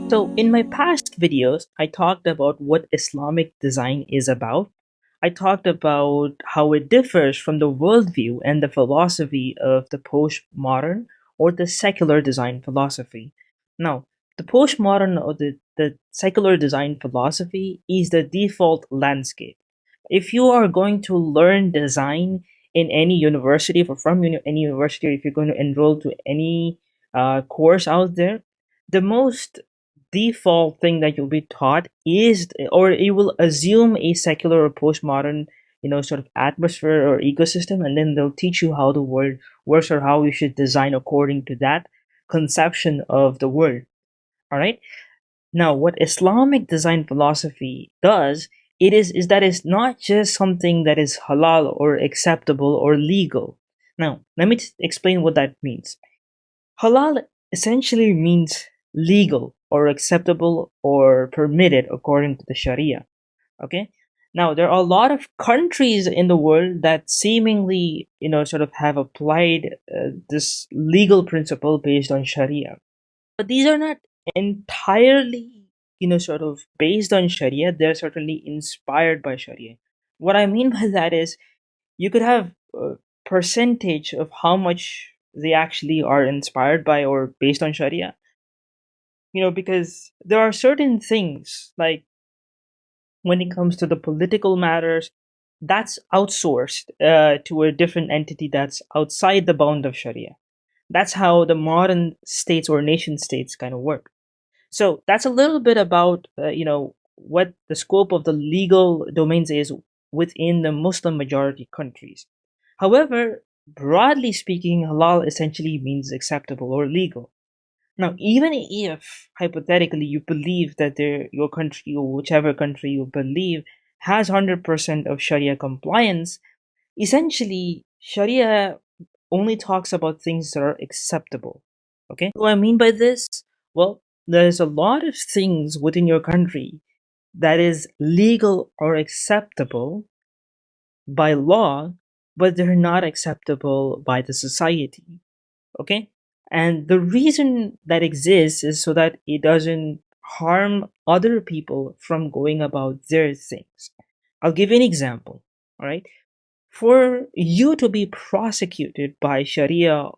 So, in my past videos, I talked about what Islamic design is about. I talked about how it differs from the worldview and the philosophy of the postmodern or the secular design philosophy. Now, the postmodern or the secular design philosophy is the default landscape. If you are going to learn design in any university, or from any university, or if you're going to enroll to any course out there, the most default thing that you'll be taught is, or you will assume, a secular or postmodern, sort of atmosphere or ecosystem, and then they'll teach you how the world works or how you should design according to that conception of the world. All right. Now, what Islamic design philosophy does, is that it's not just something that is halal or acceptable or legal. Now, let me explain what that means. Halal essentially means legal or acceptable or permitted according to the Sharia. Okay. Now, there are a lot of countries in the world that seemingly, sort of have applied this legal principle based on Sharia. But these are not entirely, sort of based on Sharia. They're certainly inspired by Sharia. What I mean by that is you could have a percentage of how much they actually are inspired by or based on Sharia. Because there are certain things like when it comes to the political matters, that's outsourced to a different entity that's outside the bound of Sharia. That's how the modern states or nation states kind of work. So that's a little bit about what the scope of the legal domains is within the Muslim majority countries. However, broadly speaking, halal essentially means acceptable or legal. Now, even if hypothetically you believe that your country or whichever country you believe has 100% of Sharia compliance, essentially Sharia only talks about things that are acceptable. Okay? What do I mean by this? Well, there's a lot of things within your country that is legal or acceptable by law, but they're not acceptable by the society. Okay? And the reason that exists is so that it doesn't harm other people from going about their things. I'll give you an example. All right. For you to be prosecuted by Sharia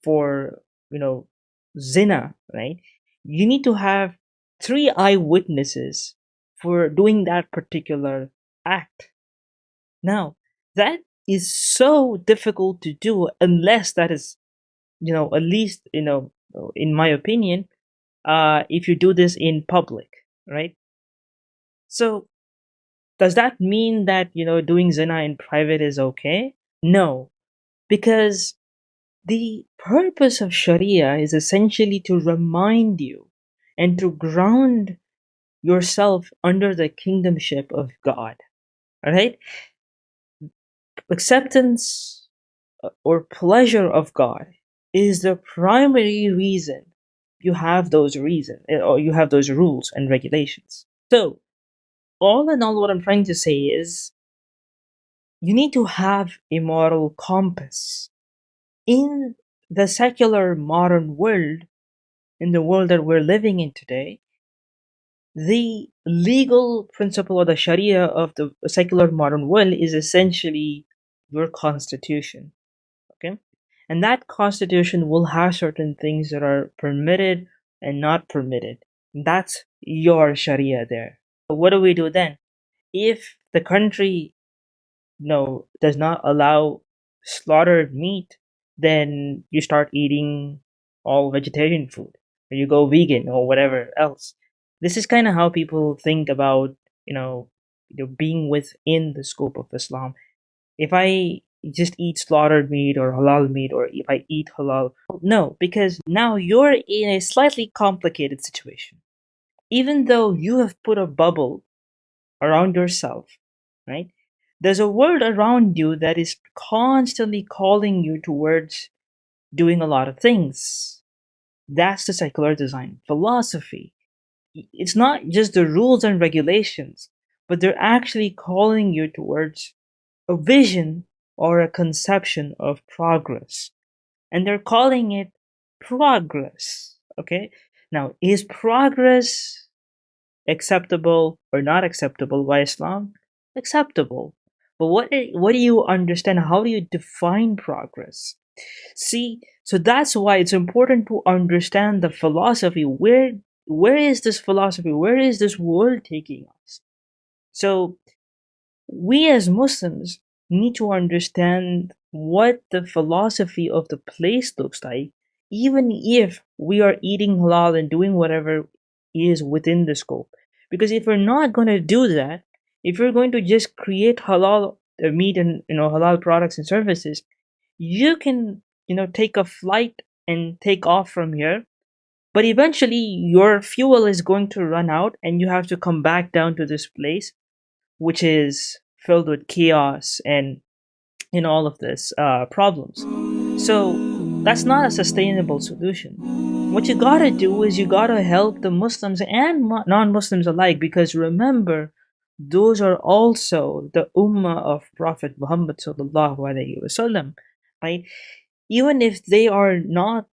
for, zina, right? You need to have three eyewitnesses for doing that particular act. Now, that is so difficult to do unless that is, at least, in my opinion, if you do this in public, right? So, does that mean that, doing zina in private is okay? No, because the purpose of Sharia is essentially to remind you and to ground yourself under the kingdomship of God. All right? Acceptance or pleasure of God is the primary reason you have those reasons or you have those rules and regulations. So, all in all, what I'm trying to say is you need to have a moral compass. In the secular modern world, in the world that we're living in today, the legal principle or the Sharia of the secular modern world is essentially your constitution. Okay? And that constitution will have certain things that are permitted and not permitted. That's your Sharia there. What do we do then? If the country does not allow slaughtered meat, then you start eating all vegetarian food, or you go vegan or whatever else. This is kind of how people think about being within the scope of Islam. If I just eat slaughtered meat or halal meat, or if I eat halal, no, because now you're in a slightly complicated situation. Even though you have put a bubble around yourself, right? There's a world around you that is constantly calling you towards doing a lot of things. That's the secular design philosophy. It's not just the rules and regulations, but they're actually calling you towards a vision or a conception of progress. and they're calling it progress. Okay, now is progress acceptable or not acceptable by Islam? Acceptable. But what do you understand? How do you define progress? See, so that's why it's important to understand the philosophy. Where is this philosophy? Where is this world taking us? So we as Muslims need to understand what the philosophy of the place looks like, even if we are eating halal and doing whatever is within the scope. Because if we're not going to do that, if we're going to just create halal meat and halal products and services, you can take a flight and take off from here, but eventually your fuel is going to run out and you have to come back down to this place which is filled with chaos and all of this problems. So that's not a sustainable solution. What you gotta do is you gotta help the Muslims and non-Muslims alike, because remember, those are also the ummah of Prophet Muhammad sallallahu alaihi wasallam, right? Even if they are not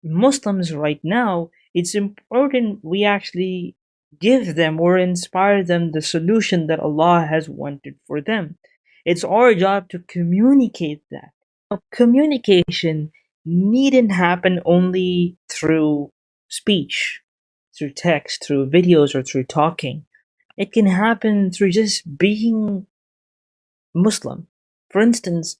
Muslims right now, it's important we actually give them or inspire them the solution that Allah has wanted for them. It's our job to communicate that. Now, communication needn't happen only through speech, through text, through videos, or through talking. It can happen through just being Muslim. For instance,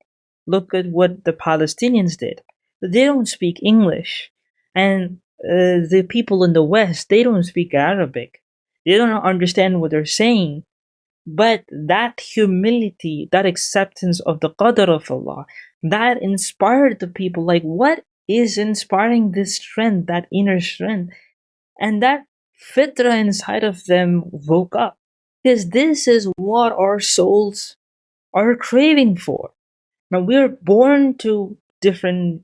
look at what the Palestinians did. They don't speak English, and the people in the West, they don't speak Arabic. They don't understand what they're saying. But that humility, that acceptance of the qadr of Allah, that inspired the people. Like, what is inspiring this strength, that inner strength? And that fitra inside of them woke up. Because this is what our souls are craving for. Now, we're born to different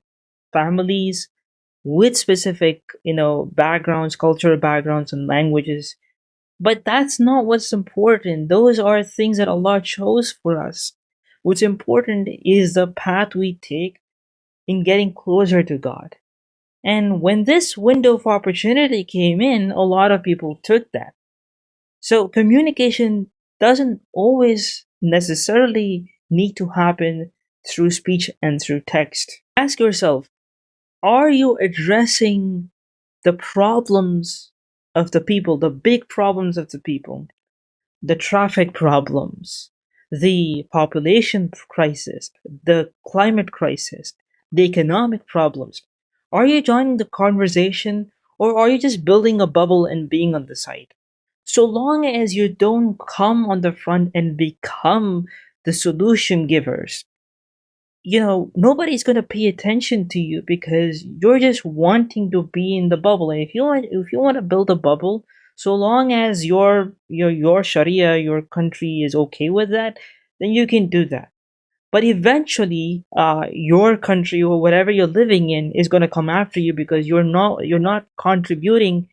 families with specific, backgrounds, cultural backgrounds, and languages. But that's not what's important. Those are things that Allah chose for us. What's important is the path we take in getting closer to God. And when this window of opportunity came in, a lot of people took that. So communication doesn't always necessarily need to happen through speech and through text. Ask yourself, are you addressing the problems of the people, the big problems of the people, the traffic problems, the population crisis, the climate crisis, the economic problems? Are you joining the conversation, or are you just building a bubble and being on the side? So long as you don't come on the front and become the solution givers, nobody's going to pay attention to you, because you're just wanting to be in the bubble. And if you want to build a bubble, so long as your Sharia, your country is okay with that, then you can do that. But eventually, your country or whatever you're living in is going to come after you, because you're not contributing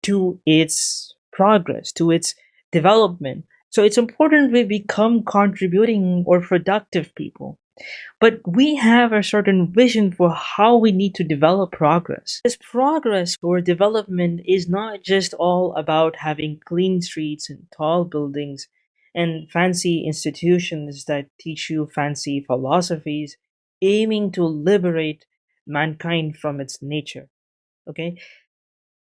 to its progress, to its development. So it's important we become contributing or productive people. But we have a certain vision for how we need to develop progress. This progress or development is not just all about having clean streets and tall buildings and fancy institutions that teach you fancy philosophies, aiming to liberate mankind from its nature. Okay?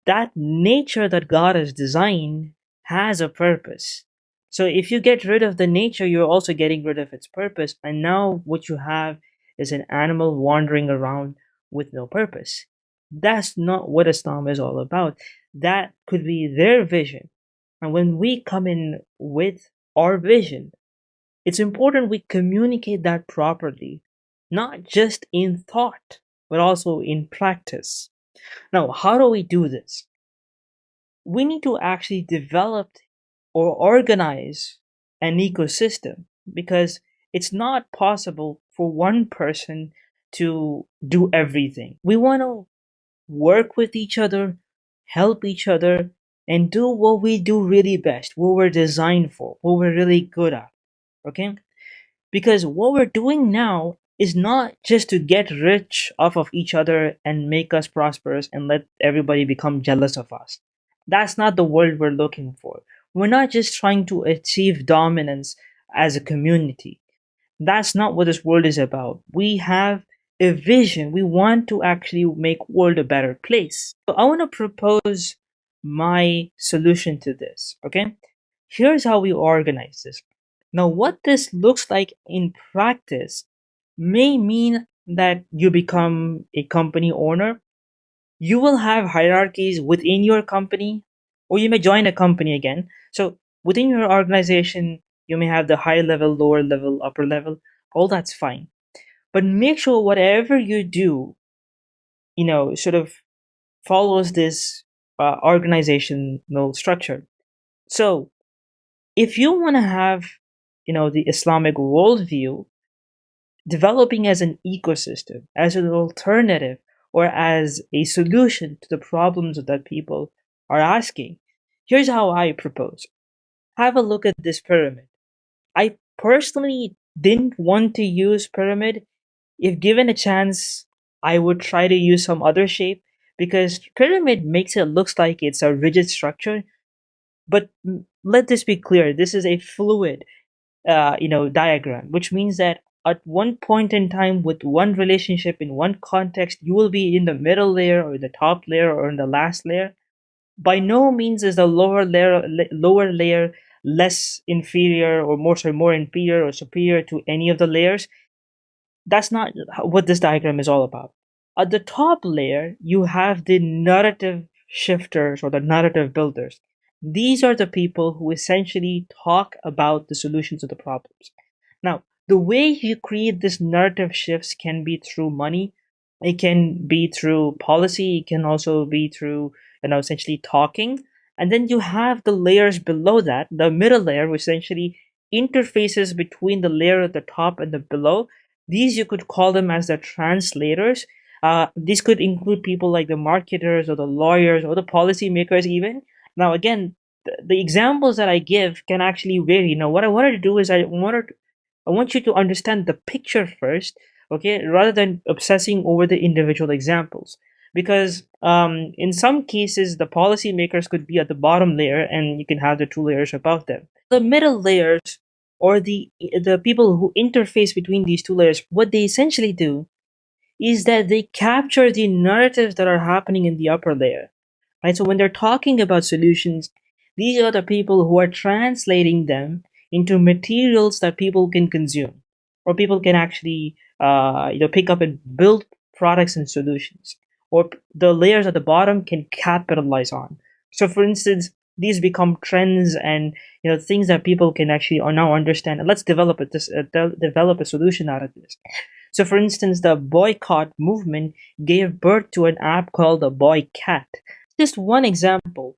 That nature that God has designed has a purpose. So if you get rid of the nature, you're also getting rid of its purpose. And now what you have is an animal wandering around with no purpose. That's not what Islam is all about. That could be their vision. And when we come in with our vision, it's important we communicate that properly, not just in thought, but also in practice. Now, how do we do this? We need to actually develop or organize an ecosystem, because it's not possible for one person to do everything. We want to work with each other, help each other, and do what we do really best, what we're designed for, what we're really good at. Okay? Because what we're doing now is not just to get rich off of each other and make us prosperous and let everybody become jealous of us. That's not the world we're looking for. We're not just trying to achieve dominance as a community. That's not what this world is about. We have a vision. We want to actually make world a better place. So I want to propose my solution to this. Okay, here's how we organize this. Now, what this looks like in practice may mean that you become a company owner. You will have hierarchies within your company, or you may join a company again. So within your organization, you may have the high level, lower level, upper level. All that's fine. But make sure whatever you do, sort of follows this organizational structure. So if you want to have, the Islamic worldview developing as an ecosystem, as an alternative, or as a solution to the problems that people are asking. Here's how I propose. Have a look at this pyramid. I personally didn't want to use pyramid. If given a chance, I would try to use some other shape because pyramid makes it looks like it's a rigid structure. But let this be clear: this is a fluid diagram, which means that at one point in time with one relationship in one context, you will be in the middle layer or the top layer or in the last layer. By no means is the lower layer less inferior or more inferior or superior to any of the layers. That's not what this diagram is all about. At the top layer, you have the narrative shifters or the narrative builders. These are the people who essentially talk about the solutions to the problems. Now, the way you create this narrative shifts can be through money, it can be through policy, it can also be through, essentially talking. And then you have the layers below that, the middle layer, which essentially interfaces between the layer at the top and the below. These you could call them as the translators. These could include people like the marketers or the lawyers or the policymakers even. Now again, the examples that I give can actually vary. What I wanted to do is I want you to understand the picture first, okay, rather than obsessing over the individual examples. Because in some cases, the policymakers could be at the bottom layer, and you can have the two layers above them. The middle layers, or the people who interface between these two layers, what they essentially do is that they capture the narratives that are happening in the upper layer. Right? So when they're talking about solutions, these are the people who are translating them into materials that people can consume, or people can actually pick up and build products and solutions, or the layers at the bottom can capitalize on. So for instance, these become trends and things that people can actually now understand. And let's develop a solution out of this. So for instance, the boycott movement gave birth to an app called the Boy Cat. Just one example.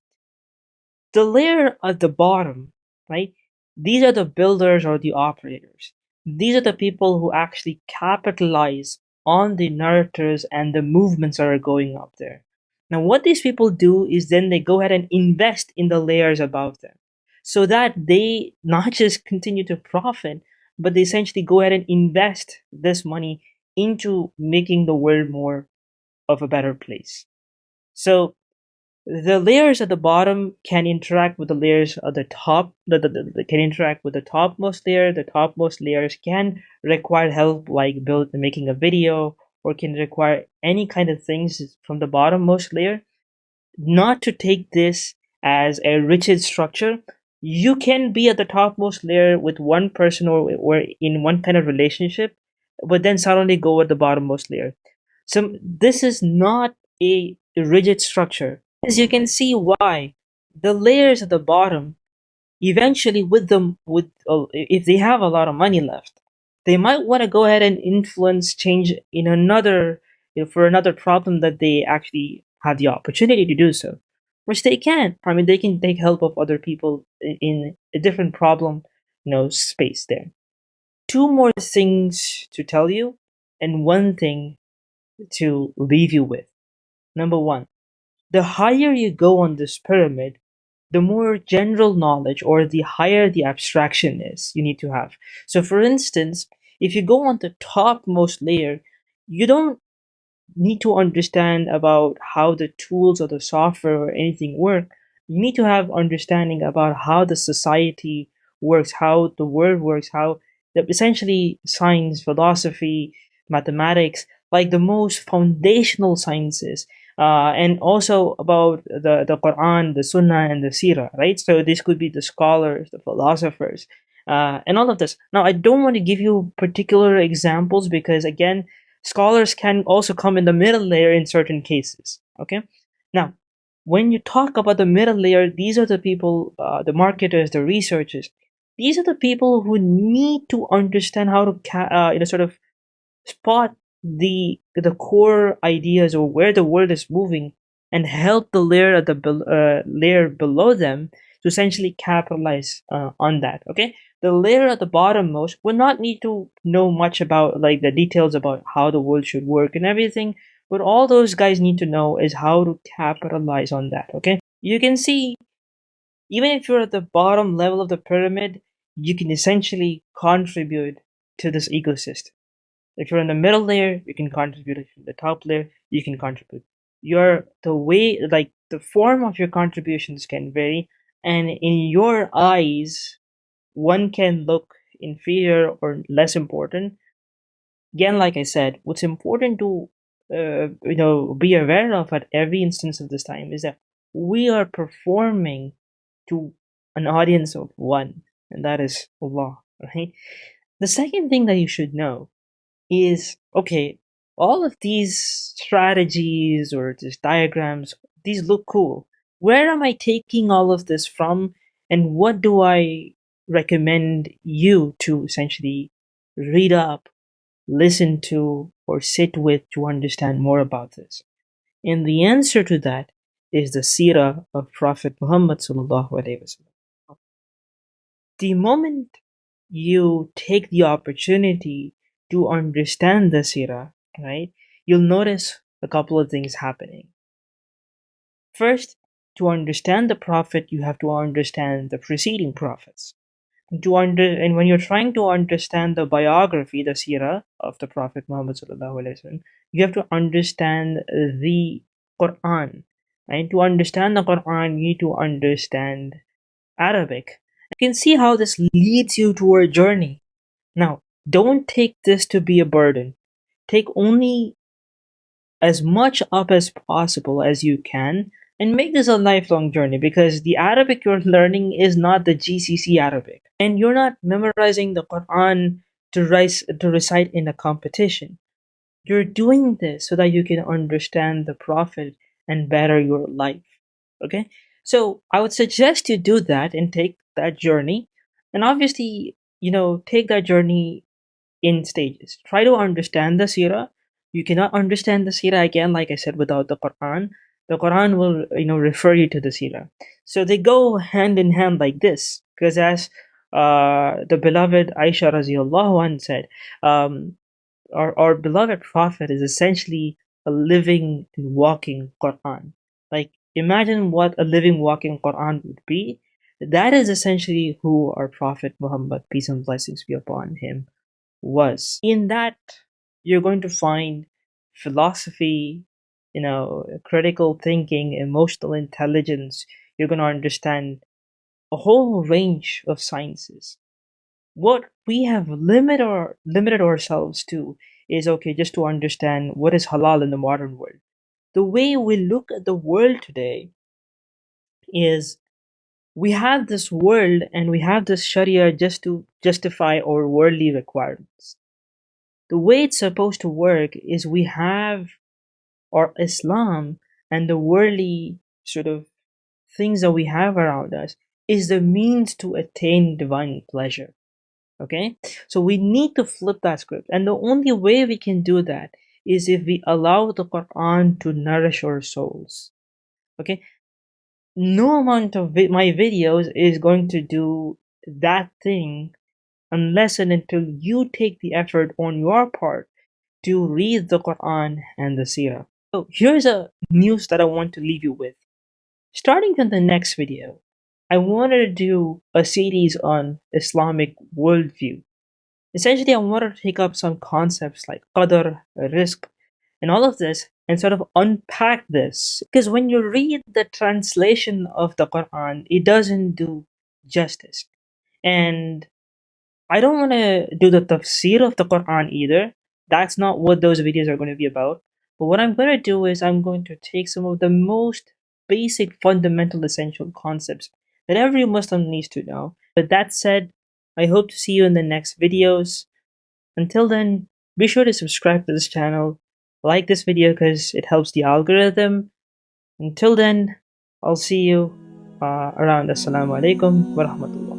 The layer at the bottom, right? These are the builders or the operators. These are the people who actually capitalize on the narratives and the movements that are going up there. Now, what these people do is then they go ahead and invest in the layers above them so that they not just continue to profit, but they essentially go ahead and invest this money into making the world more of a better place. So the layers at the bottom can interact with the layers at the top, can interact with the topmost layer. The topmost layers can require help like making a video, or can require any kind of things from the bottommost layer. Not to take this as a rigid structure. You can be at the topmost layer with one person, or in one kind of relationship, but then suddenly go at the bottommost layer. So this is not a rigid structure. As you can see why the layers at the bottom eventually, with them, with if they have a lot of money left, they might want to go ahead and influence change in another, for another problem that they actually have the opportunity to do so, which they can. I mean, they can take help of other people in a different problem, space there. Two more things to tell you, and one thing to leave you with. Number one, the higher you go on this pyramid, the more general knowledge, or the higher the abstraction is you need to have. So, for instance, If you go on the topmost layer, you don't need to understand about how the tools or the software or anything work. You need to have understanding about how the society works, how the world works, how essentially science, philosophy, mathematics, like the most foundational sciences, and also about the Quran, the Sunnah, and the Seerah, right? So this could be the scholars, the philosophers, and all of this. Now, I don't want to give you particular examples because, again, scholars can also come in the middle layer in certain cases. Okay, now when you talk about the middle layer, these are the people, the marketers, the researchers. These are the people who need to understand how to sort of spot the core ideas or where the world is moving, and help the layer at the layer below them to essentially capitalize on that. Okay, the layer at the bottom most will not need to know much about like the details about how the world should work and everything, but all those guys need to know is how to capitalize on that. Okay, you can see, even if you're at the bottom level of the pyramid, you can essentially contribute to this ecosystem. If you're in the middle layer, you can contribute. If you're in the top layer, you can contribute. Your the way, like the form of your contributions can vary, and in your eyes, one can look inferior or less important. Again, like I said, what's important to be aware of at every instance of this time is that we are performing to an audience of one, and that is Allah. Right. The second thing that you should know is, okay, all of these strategies or these diagrams, these look cool. Where am I taking all of this from, and what do I recommend you to essentially read up, listen to, or sit with to understand more about this? And the answer to that is the seerah of Prophet Muhammad sallallahu alaihi wasallam. The moment you take the opportunity to understand the seerah, right, you'll notice a couple of things happening. First, to understand the prophet, you have to understand the preceding prophets. And when you're trying to understand the biography, the seerah of the Prophet Muhammad sallallahu alaihi wasallam, you have to understand the Quran. And to understand the Quran, you need to understand Arabic. You can see how this leads you to a journey. Now, don't take this to be a burden. Take only as much up as possible as you can and make this a lifelong journey, because the Arabic you're learning is not the GCC Arabic. And you're not memorizing the Quran to recite in a competition. You're doing this so that you can understand the Prophet and better your life. Okay? So I would suggest you do that and take that journey. And obviously, take that journey in stages. Try to understand the seerah. You cannot understand the seerah, again, like I said, without the Quran. The Quran will, refer you to the seerah. So they go hand in hand like this, because as the beloved Aisha radiallahu anh said, our beloved Prophet is essentially a living and walking Quran. Like, imagine what a living, walking Quran would be. That is essentially who our Prophet Muhammad, peace and blessings be upon him, was. In that, you're going to find philosophy, critical thinking, emotional intelligence. You're going to understand a whole range of sciences. What we have limited ourselves to is, okay, just to understand what is halal in the modern world. The way we look at the world today is, we have this world and we have this Sharia just to justify our worldly requirements. The way it's supposed to work is, we have our Islam, and the worldly sort of things that we have around us is the means to attain divine pleasure. Okay, so we need to flip that script, and the only way we can do that is if we allow the Quran to nourish our souls. Okay, no amount of my videos is going to do that thing unless and until you take the effort on your part to read the Quran and the Seerah. So here's a news that I want to leave you with. Starting in the next video, I wanted to do a series on Islamic worldview. Essentially, I wanted to take up some concepts like qadr, risk, and all of this and sort of unpack this. Because when you read the translation of the Quran, it doesn't do justice. And I don't want to do the tafsir of the Quran either. That's not what those videos are going to be about. But what I'm going to do is I'm going to take some of the most basic, fundamental, essential concepts that every Muslim needs to know. But that said, I hope to see you in the next videos. Until then, be sure to subscribe to this channel, like this video because it helps the algorithm. Until then, I'll see you around. Assalamu alaikum wa rahmatullah.